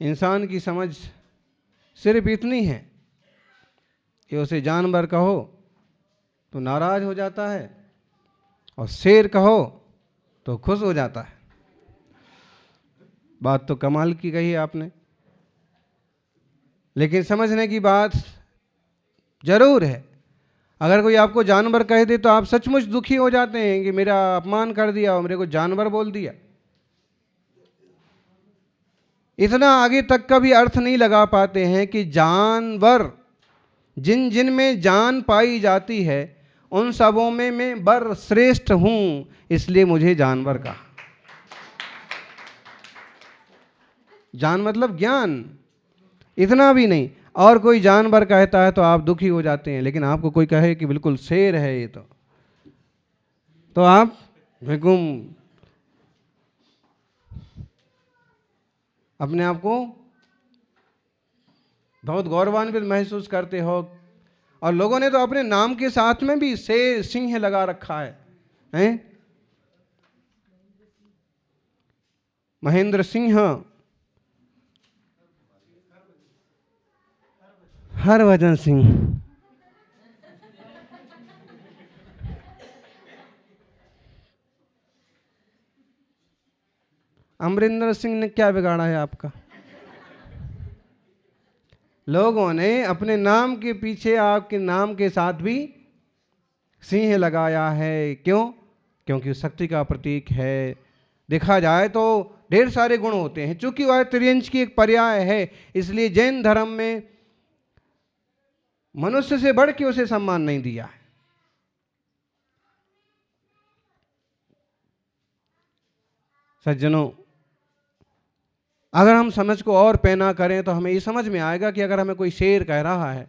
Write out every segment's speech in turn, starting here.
इंसान की समझ सिर्फ इतनी है कि उसे जानवर कहो तो नाराज हो जाता है और शेर कहो तो खुश हो जाता है। बात तो कमाल की कही आपने, लेकिन समझने की बात जरूर है। अगर कोई आपको जानवर कह दे तो आप सचमुच दुखी हो जाते हैं कि मेरा अपमान कर दिया और मेरे को जानवर बोल दिया। इतना आगे तक का भी अर्थ नहीं लगा पाते हैं कि जानवर जिन जिन में जान पाई जाती है उन सबों में मैं बर श्रेष्ठ हूं, इसलिए मुझे जानवर कहा। जान मतलब ज्ञान, इतना भी नहीं। और कोई जानवर कहता है तो आप दुखी हो जाते हैं, लेकिन आपको कोई कहे कि बिल्कुल शेर है ये तो आप बिल्कुल अपने आप को बहुत गौरवान्वित महसूस करते हो। और लोगों ने तो अपने नाम के साथ में भी शेर सिंह लगा रखा है, हैं? महेंद्र सिंह, हरभजन सिंह, अमरिंदर सिंह ने क्या बिगाड़ा है आपका? लोगों ने अपने नाम के पीछे आपके नाम के साथ भी सिंह लगाया है। क्यों? क्योंकि शक्ति का प्रतीक है। देखा जाए तो ढेर सारे गुण होते हैं, चूंकि वह त्रियंश की एक पर्याय है, इसलिए जैन धर्म में मनुष्य से बढ़ के उसे सम्मान नहीं दिया है। सज्जनों, अगर हम समझ को और पैना करें तो हमें ये समझ में आएगा कि अगर हमें कोई शेर कह रहा है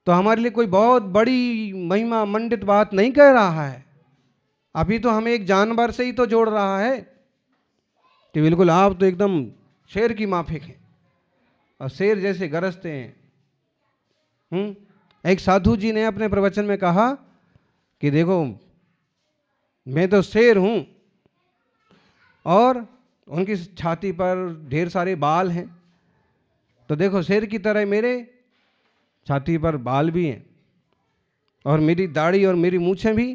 तो हमारे लिए कोई बहुत बड़ी महिमा मंडित बात नहीं कह रहा है। अभी तो हमें एक जानवर से ही तो जोड़ रहा है कि बिल्कुल आप तो एकदम शेर की माफिक हैं और शेर जैसे गरजते हैं। एक साधु जी ने अपने प्रवचन में कहा कि देखो मैं तो शेर हूं और उनकी छाती पर ढेर सारे बाल हैं, तो देखो शेर की तरह मेरे छाती पर बाल भी हैं और मेरी दाढ़ी और मेरी मूछें भी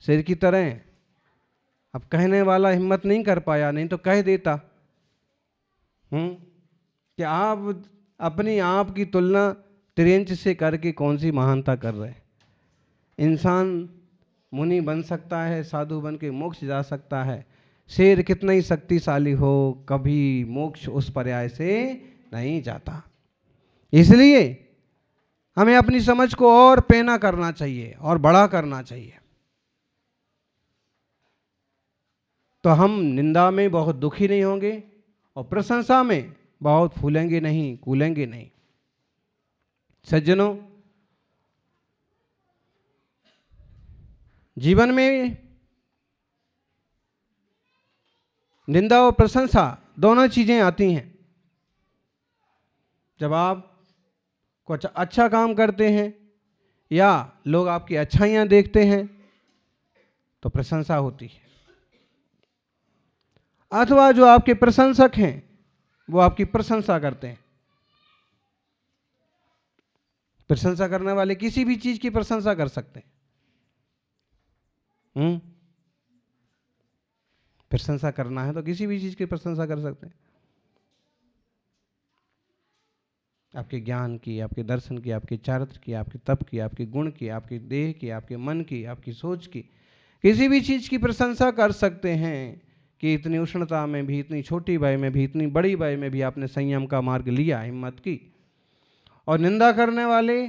शेर की तरह हैं। अब कहने वाला हिम्मत नहीं कर पाया, नहीं तो कह देता कि आप अपनी आप की तुलना त्रियंच से करके कौन सी महानता कर रहे हैं। इंसान मुनि बन सकता है, साधु बन के मोक्ष जा सकता है, शेर कितना ही शक्तिशाली हो कभी मोक्ष उस पर्याय से नहीं जाता। इसलिए हमें अपनी समझ को और पैना करना चाहिए और बड़ा करना चाहिए, तो हम निंदा में बहुत दुखी नहीं होंगे और प्रशंसा में बहुत फूलेंगे नहीं, कूलेंगे नहीं। सज्जनों, जीवन में निंदा और प्रशंसा दोनों चीजें आती हैं। जब आप कुछ अच्छा काम करते हैं या लोग आपकी अच्छाइयां देखते हैं तो प्रशंसा होती है, अथवा जो आपके प्रशंसक हैं वो आपकी प्रशंसा करते हैं। प्रशंसा करने वाले किसी भी चीज की प्रशंसा कर सकते हैं। प्रशंसा करना है तो किसी भी चीज की प्रशंसा कर सकते हैं, आपके ज्ञान की, आपके दर्शन की, आपके चारित्र की, आपके तप की, आपके गुण की, आपके देह की, आपके मन की, आपकी सोच की, किसी भी चीज की प्रशंसा कर सकते हैं कि इतनी उष्णता में भी, इतनी छोटी वय में भी, इतनी बड़ी वय में भी आपने संयम का मार्ग लिया, हिम्मत की। और निंदा करने वाले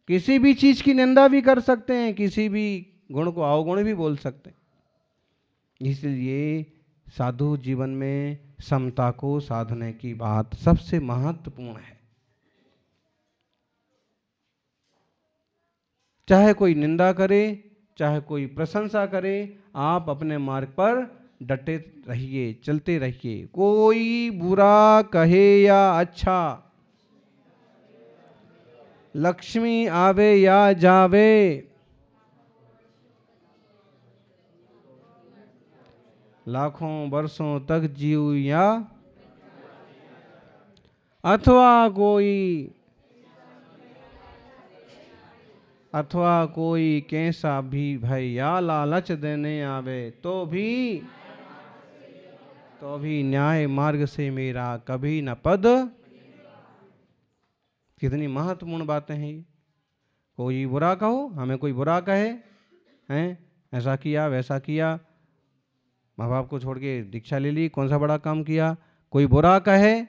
किसी भी चीज की निंदा भी कर सकते हैं, किसी भी गुण को अवगुण भी बोल सकते हैं। इसलिए साधु जीवन में समता को साधने की बात सबसे महत्वपूर्ण है। चाहे कोई निंदा करे, चाहे कोई प्रशंसा करे, आप अपने मार्ग पर डटे रहिए, चलते रहिए। कोई बुरा कहे या अच्छा, लक्ष्मी आवे या जावे, लाखों वर्षों तक जीव या अथवा कोई कैसा भी भय या लालच देने आवे तो भी न्याय मार्ग से मेरा कभी न पद। कितनी महत्वपूर्ण बातें हैं ये। कोई बुरा कहो, हमें कोई बुरा कहे, हैं ऐसा किया वैसा किया, माँ बाप को छोड़ के दीक्षा ले ली, कौन सा बड़ा काम किया। कोई बुरा कहे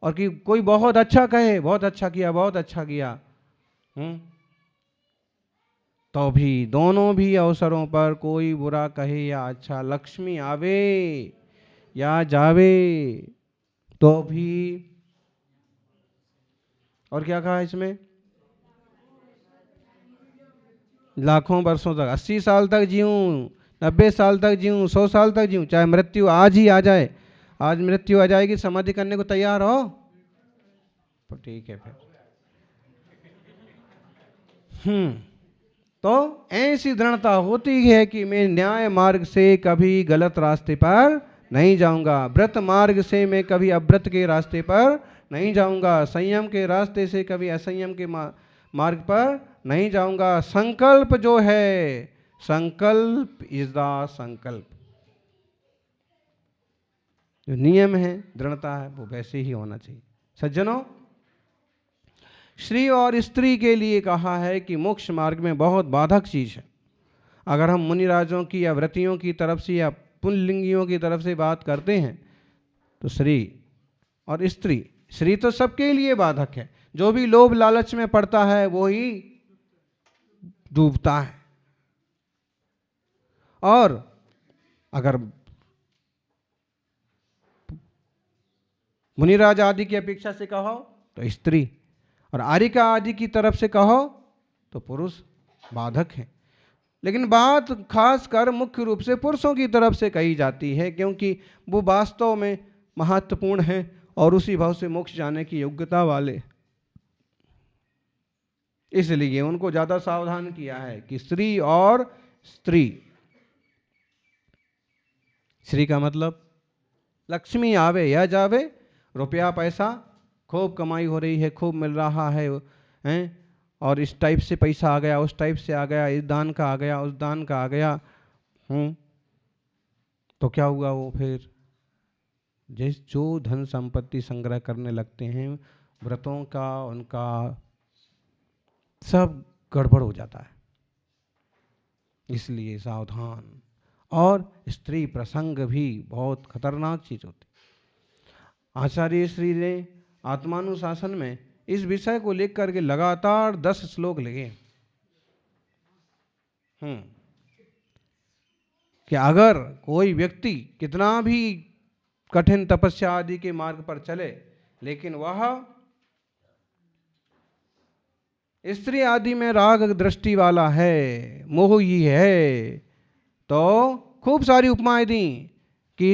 और कि कोई बहुत अच्छा कहे, बहुत अच्छा किया, बहुत अच्छा किया, तो भी दोनों भी अवसरों पर कोई बुरा कहे या अच्छा, लक्ष्मी आवे या जावे तो भी। और क्या कहा इसमें? लाखों वर्षों तक, 80 साल तक जीऊं, 90 साल तक जीऊं, 100 साल तक जीऊं, चाहे मृत्यु आज ही आ जाए। आज मृत्यु आ जाएगी, समाधि करने को तैयार हो तो ठीक है फिर। तो ऐसी दृढ़ता होती है कि मैं न्याय मार्ग से कभी गलत रास्ते पर नहीं जाऊंगा, व्रत मार्ग से मैं कभी अव्रत के रास्ते पर नहीं जाऊंगा, संयम के रास्ते से कभी असंयम के मार्ग पर नहीं जाऊंगा। संकल्प जो है, संकल्प इज द संकल्प, जो नियम है, दृढ़ता है, वो वैसे ही होना चाहिए। सज्जनों, श्री और स्त्री के लिए कहा है कि मोक्ष मार्ग में बहुत बाधक चीज है। अगर हम मुनिराजों की या व्रतियों की तरफ से या पुल्लिंगियों की तरफ से बात करते हैं तो श्री और स्त्री, श्री तो सबके लिए बाधक है। जो भी लोभ लालच में पड़ता है वो ही डूबता है। और अगर मुनिराज आदि की अपेक्षा से कहो तो स्त्री, और आर्यिका आदि की तरफ से कहो तो पुरुष बाधक है। लेकिन बात खास कर मुख्य रूप से पुरुषों की तरफ से कही जाती है, क्योंकि वो वास्तव में महत्वपूर्ण है और उसी भाव से मोक्ष जाने की योग्यता वाले, इसलिए उनको ज्यादा सावधान किया है कि स्त्री और स्त्री। स्त्री का मतलब लक्ष्मी आवे या जावे, रुपया पैसा खूब कमाई हो रही है, खूब मिल रहा है, हैं, और इस टाइप से पैसा आ गया, उस टाइप से आ गया, इस दान का आ गया, उस दान का आ गया, तो क्या हुआ? वो फिर जिस जो धन संपत्ति संग्रह करने लगते हैं, व्रतों का उनका सब गड़बड़ हो जाता है। इसलिए सावधान। और स्त्री प्रसंग भी बहुत खतरनाक चीज होती। आचार्य श्री ने आत्मानुशासन में इस विषय को लेकर के लगातार 10 श्लोक लिखे कि अगर कोई व्यक्ति कितना भी कठिन तपस्या आदि के मार्ग पर चले, लेकिन वह स्त्री आदि में राग दृष्टि वाला है, मोही है, तो खूब सारी उपमाएं दी कि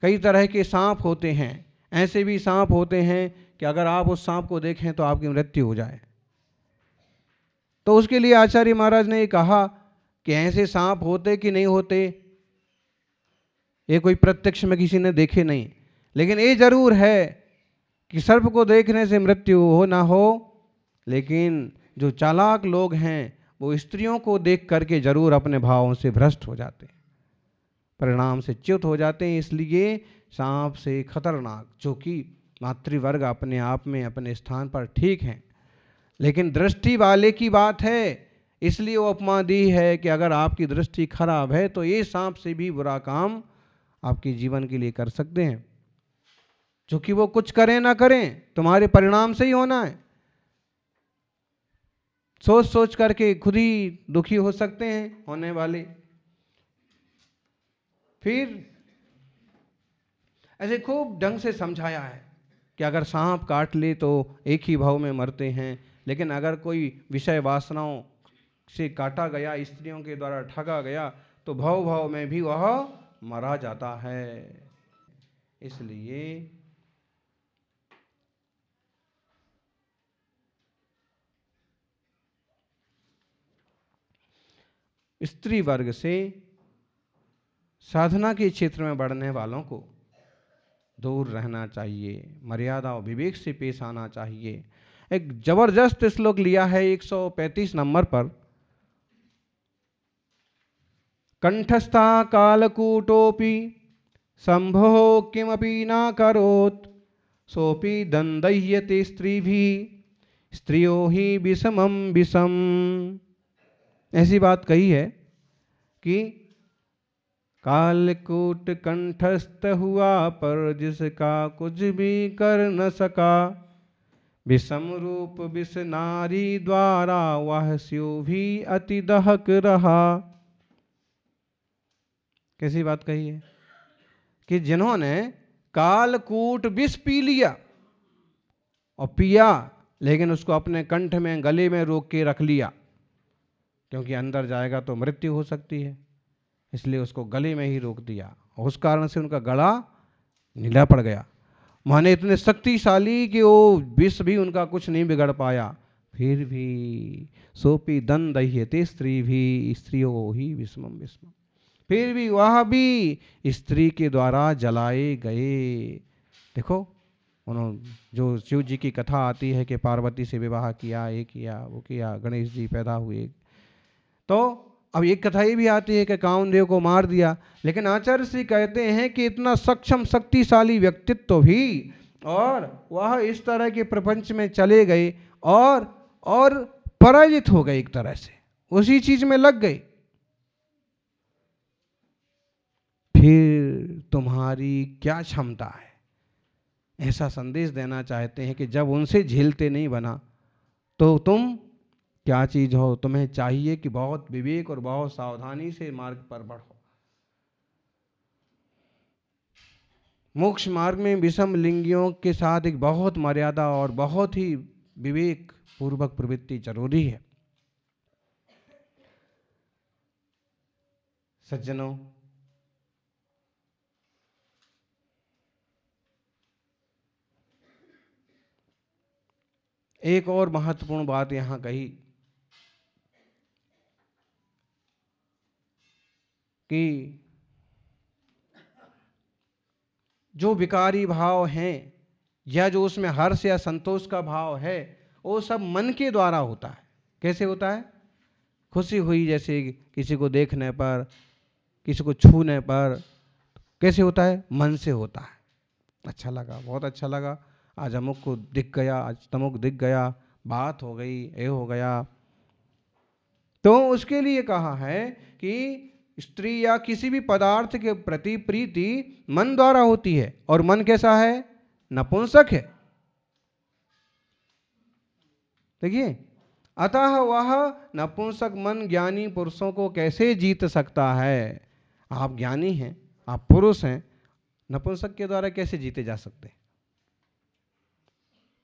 कई तरह के सांप होते हैं, ऐसे भी सांप होते हैं कि अगर आप उस सांप को देखें तो आपकी मृत्यु हो जाए। तो उसके लिए आचार्य महाराज ने कहा कि ऐसे सांप होते कि नहीं होते, ये कोई प्रत्यक्ष में किसी ने देखे नहीं, लेकिन ये जरूर है कि सर्प को देखने से मृत्यु हो ना हो, लेकिन जो चालाक लोग हैं वो स्त्रियों को देख करके जरूर अपने भावों से भ्रष्ट हो जाते हैं, परिणाम से च्युत हो जाते हैं। इसलिए सांप से खतरनाक, जो कि मातृवर्ग अपने आप में अपने स्थान पर ठीक है, लेकिन दृष्टि वाले की बात है, इसलिए वो उपमा दी है कि अगर आपकी दृष्टि खराब है तो ये सांप से भी बुरा काम आपके जीवन के लिए कर सकते हैं, जो कि वो कुछ करें ना करें, तुम्हारे परिणाम से ही होना है। सोच सोच करके खुद ही दुखी हो सकते हैं होने वाले। फिर ऐसे खूब ढंग से समझाया है कि अगर सांप काट ले तो एक ही भाव में मरते हैं, लेकिन अगर कोई विषय वासनाओं से काटा गया, स्त्रियों के द्वारा ठगा गया, तो भाव भाव में भी वह मरा जाता है। इसलिए स्त्री वर्ग से साधना के क्षेत्र में बढ़ने वालों को दूर रहना चाहिए, मर्यादा और विवेक से पेश आना चाहिए। एक जबरदस्त श्लोक लिया है 135 नंबर पर, कंठस्था कालकूटोपि शंभो किमपि न करोत् सोपि दंदय्यते स्त्रीभिः स्त्रियो ही विषमं विषम। ऐसी बात कही है कि कालकूट कंठस्थ हुआ पर जिसका कुछ भी कर न सका, विषम रूप विष नारी द्वारा वह स्यो भी अति दहक रहा। कैसी बात कही है कि जिन्होंने कालकूट विष पी लिया और पिया, लेकिन उसको अपने कंठ में गले में रोक के रख लिया, क्योंकि अंदर जाएगा तो मृत्यु हो सकती है, इसलिए उसको गले में ही रोक दिया और उस कारण से उनका गला नीला पड़ गया। माने इतने शक्तिशाली कि वो विष भी उनका कुछ नहीं बिगड़ पाया, फिर भी सोपी दंदय्यते स्त्री भी स्त्रियो ही विषमम विषमम, फिर भी वह भी स्त्री के द्वारा जलाए गए। देखो उन्होंने जो शिव जी की कथा आती है कि पार्वती से विवाह किया, ये किया वो किया, गणेश जी पैदा हुए, तो अब एक कथा ये भी आती है कि कामदेव को मार दिया, लेकिन आचार्य श्री कहते हैं कि इतना सक्षम शक्तिशाली व्यक्तित्व भी और वह इस तरह के प्रपंच में चले गए और पराजित हो गए, एक तरह से उसी चीज में लग गए। फिर तुम्हारी क्या क्षमता है, ऐसा संदेश देना चाहते हैं कि जब उनसे झेलते नहीं बना तो तुम क्या चीज हो। तुम्हें चाहिए कि बहुत विवेक और बहुत सावधानी से मार्ग पर बढ़ो। मोक्ष मार्ग में विषम लिंगियों के साथ एक बहुत मर्यादा और बहुत ही विवेक पूर्वक प्रवृत्ति जरूरी है। सज्जनों, एक और महत्वपूर्ण बात यहां कही कि जो विकारी भाव हैं या जो उसमें हर्ष या संतोष का भाव है, वो सब मन के द्वारा होता है। कैसे होता है? खुशी हुई जैसे किसी को देखने पर, किसी को छूने पर, कैसे होता है? मन से होता है। अच्छा लगा, बहुत अच्छा लगा, आज अमुक को दिख गया, आज तमुक दिख गया, बात हो गई, ये हो गया। तो उसके लिए कहा है कि स्त्री या किसी भी पदार्थ के प्रति प्रीति मन द्वारा होती है, और मन कैसा है? नपुंसक है। देखिए, अतः वह नपुंसक मन ज्ञानी पुरुषों को कैसे जीत सकता है? आप ज्ञानी हैं, आप पुरुष हैं, नपुंसक के द्वारा कैसे जीते जा सकते हैं?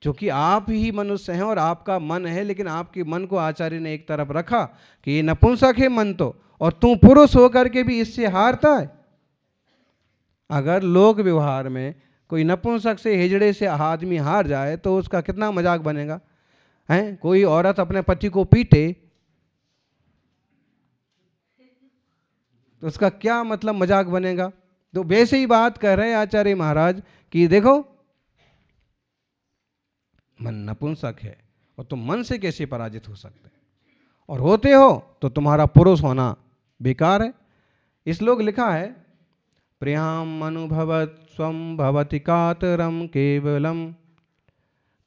क्योंकि आप ही मनुष्य हैं और आपका मन है, लेकिन आपके मन को आचार्य ने एक तरफ रखा कि ये नपुंसक है मन तो, और तू पुरुष होकर के भी इससे हारता है। अगर लोक व्यवहार में कोई नपुंसक से, हिजड़े से आदमी हार जाए तो उसका कितना मजाक बनेगा? हैं? कोई औरत अपने पति को पीटे तो उसका क्या मतलब मजाक बनेगा? तो वैसे ही बात कर रहे हैं आचार्य महाराज कि देखो, मन नपुंसक है और तुम मन से कैसे पराजित हो सकते, और होते हो तो तुम्हारा पुरुष होना बेकार है। इस लोग लिखा है, प्रियाम अनुभवत स्वम भवति कातरम केवलम,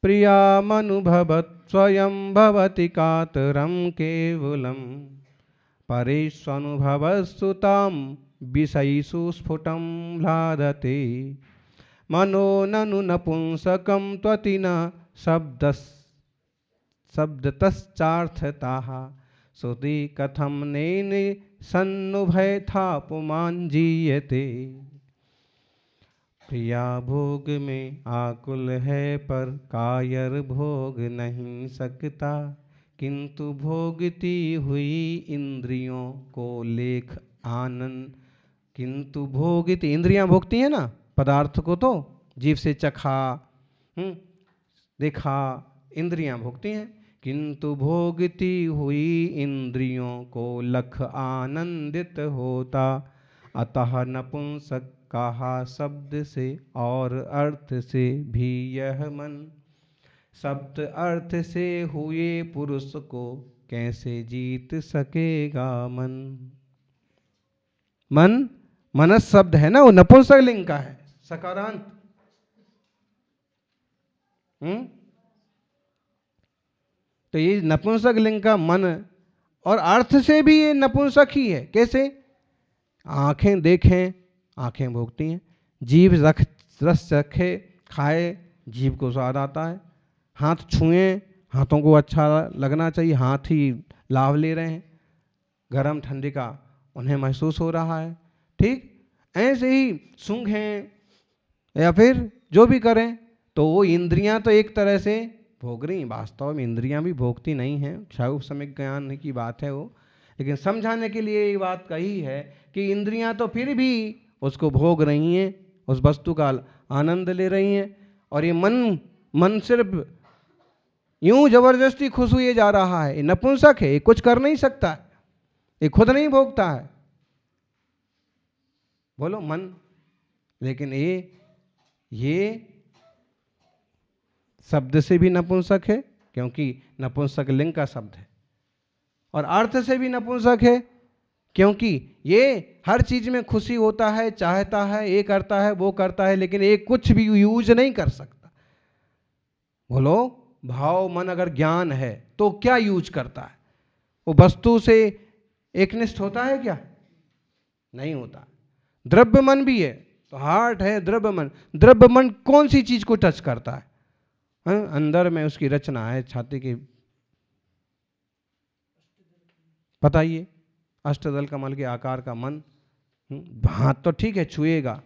प्रियाम अनुभवत स्वयं भवति कातरम केवलम, परेष्वनुभवस्तुताम विषयिषु स्फुटम म्लादते, मनो ननु नपुंसकम त्वति न शब्दतश्चार्थताः, श्रुति कथम नेन सन्नुभय था पुमान जीयते। प्रिया भोग में आकुल है पर कायर भोग नहीं सकता, किंतु भोगती हुई इंद्रियों को लेख आनंद, किंतु भोगती, इंद्रियां भोगती है ना पदार्थ को, तो जीव से चखा, देखा, इंद्रियां भोगती हैं, किंतु भोगती हुई इंद्रियों को लख आनंदित होता, अतः नपुंसक कहा शब्द से और अर्थ से भी यह मन। शब्द अर्थ से हुए पुरुष को कैसे जीत सकेगा मन। मन मनस शब्द है ना, वो नपुंसक लिंग का है, सकारांत। तो ये नपुंसक लिंग का मन और अर्थ से भी ये नपुंसक ही है। कैसे? आंखें देखें, आंखें भोगती हैं। जीभ रस चखे, खाए, जीभ को स्वाद आता है। हाथ छुएं, हाथों को अच्छा लगना चाहिए, हाथ ही लाभ ले रहे हैं। गरम ठंडी का उन्हें महसूस हो रहा है। ठीक ऐसे ही सूंघें या फिर जो भी करें, तो वो इंद्रियां तो एक तरह से भोग रही। वास्तव में इंद्रियां भी भोगती नहीं हैं, शायद समय ज्ञान की बात है वो, लेकिन समझाने के लिए ये बात कही है कि इंद्रियां तो फिर भी उसको भोग रही हैं, उस वस्तु का आनंद ले रही हैं। और ये मन सिर्फ यूं जबरदस्ती खुश हुए जा रहा है। ये नपुंसक है, ये कुछ कर नहीं सकता, ये खुद नहीं भोगता है। बोलो मन। लेकिन ये शब्द से भी नपुंसक है, क्योंकि नपुंसक लिंग का शब्द है। और अर्थ से भी नपुंसक है, क्योंकि ये हर चीज में खुशी होता है, चाहता है, ये करता है, वो करता है, लेकिन ये कुछ भी यूज नहीं कर सकता। बोलो, भाव मन अगर ज्ञान है तो क्या यूज करता है? वो वस्तु से एकनिष्ठ होता है क्या? नहीं होता। द्रव्य मन भी है, तो हार्ट है द्रव्य मन। द्रव्य मन कौन सी चीज को टच करता है? अंदर में उसकी रचना है, छाती की, बताइए, अष्टदल कमल के आकार का मन। हाथ तो ठीक है, छुएगा,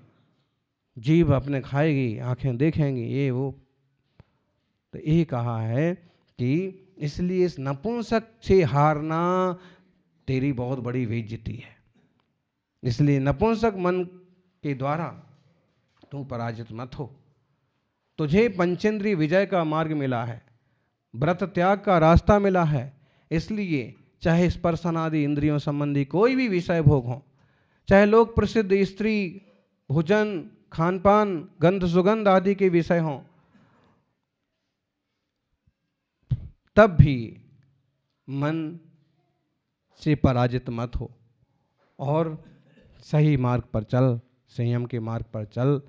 जीभ अपने खाएगी, आंखें देखेंगी, ये वो। तो ये कहा है कि इसलिए इस नपुंसक से हारना तेरी बहुत बड़ी बेइज्जती है। इसलिए नपुंसक मन के द्वारा तू पराजित मत हो। तुझे पंचेंद्रिय विजय का मार्ग मिला है, व्रत त्याग का रास्ता मिला है। इसलिए चाहे स्पर्शन आदि इंद्रियों संबंधी कोई भी विषय भोग हो, चाहे लोक प्रसिद्ध स्त्री, भोजन, खानपान, गंध सुगंध आदि के विषय हों, तब भी मन से पराजित मत हो और सही मार्ग पर चल, संयम के मार्ग पर चल,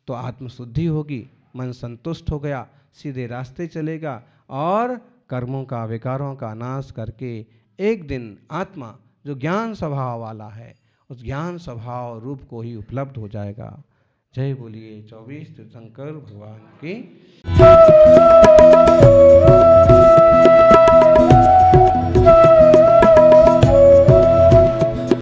तो आत्मशुद्धि होगी, मन संतुष्ट हो गया, सीधे रास्ते चलेगा और कर्मों का, विकारों का नाश करके एक दिन आत्मा जो ज्ञान स्वभाव वाला है, उस ज्ञान स्वभाव रूप को ही उपलब्ध हो जाएगा। जय बोलिए 24 तीर्थंकर भगवान की।